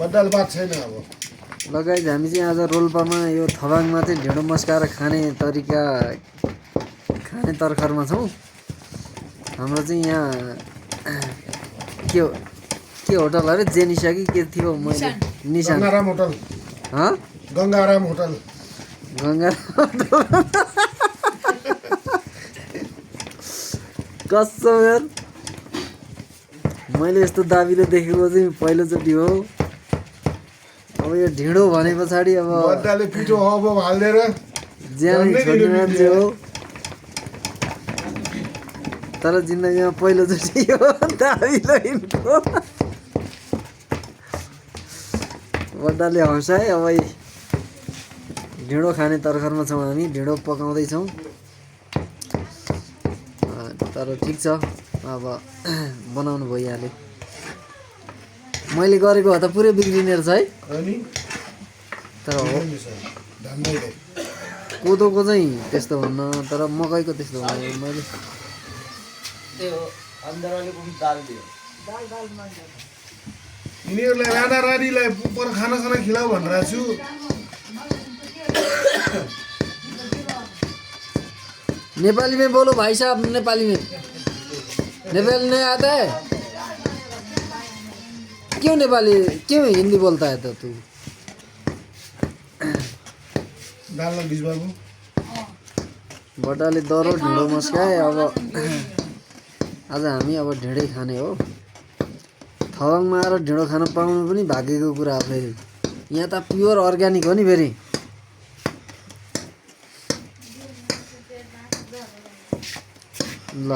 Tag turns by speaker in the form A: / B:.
A: बड्डाले बात छैन अब।
B: लगायत हामी चाहिँ आज रोल्पामा यो थबाङमा चाहिँ ढिँडो मस्काएर खाने तरिका खाने तर्खरमा छौँ। हाम्रो चाहिँ यहाँ के होटल अरे जेनिसा कि के थियो मैले निशान
A: गंगाराम होटल
B: हँ
A: गंगाराम होटल
B: कसम यार मैले यस्तो दाबीले देखेको चाहिँ पहिलोचोटि हो। अब यो ढिँडो भने पछाडि अब
A: बड्डाले पिठो अब हाल्देर
B: ज्यानै छोड्ने मान्छे हो। तर जिन्दगीमा पहिलोचोटि यो दाबी लैनको बड्डाले हँसाए। अब ढिँडो खाने तर्खरमा छौँ हामी, ढिँडो पकाउँदैछौँ। तर ठिक छ अब बनाउनु भइहाल्यो। मैले गरेको भए त पुरै बिग्रिने रहेछ है। तर हो कोदोको चाहिँ त्यस्तो हुन्न, तर मकैको त्यस्तो हुन्न। मैले
A: यिनीहरूलाई राधा रानीलाई पर खानासाना खिलाऊ भनिरहेको छु।
B: नेपाली में बोलो भाई साहब, नेपाली में। नेपाली नहीं आता है? क्यों नेपाली, क्यों हिंदी बोलता है तो तू?
A: डाल्न बिच बाबु
B: बड्डाले दरो ढिँडो मस्काए। अब आज हामी अब ढिँडै खाने हो। थवाङमा आएर ढिँडो खान पाउनु पनि भाग्यको कुरा हो। फेरि यहाँ त प्योर अर्ग्यानिक हो नि फेरि। ल